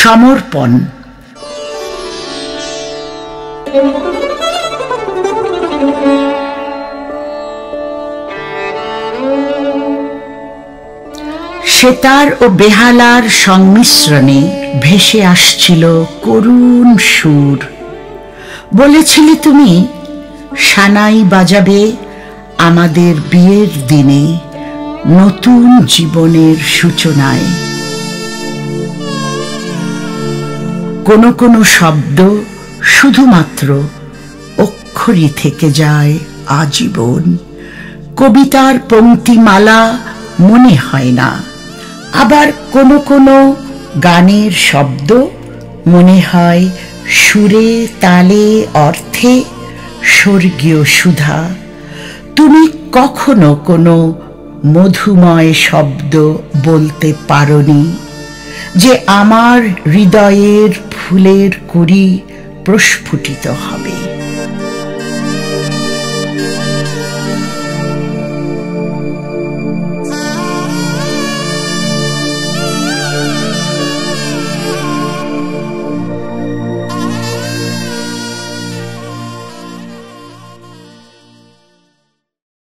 সমর্পণ। সেতার ও বেহালার সংমিশ্রণে ভেসে আসছিল করুণ সুর। বলেছিলে তুমি, সানাই বাজাবে আমাদের বিয়ের দিনে, নতুন জীবনের সূচনায়। কোনো কোনো শব্দ শুধুমাত্র অক্ষরই থেকে যায় আজীবন। কবিতার পংক্তিমালা মনে হয় না, আবার কোনো কোনো গানের শব্দ মনে হয় সুরে, তালে, অর্থে স্বর্গীয় সুধা। তুমি কখনো কোনো মধুময় শব্দ বলতে পারোনি যে আমার হৃদয়ের ফুলের কুঁড়ি প্রস্ফুটিত হবে।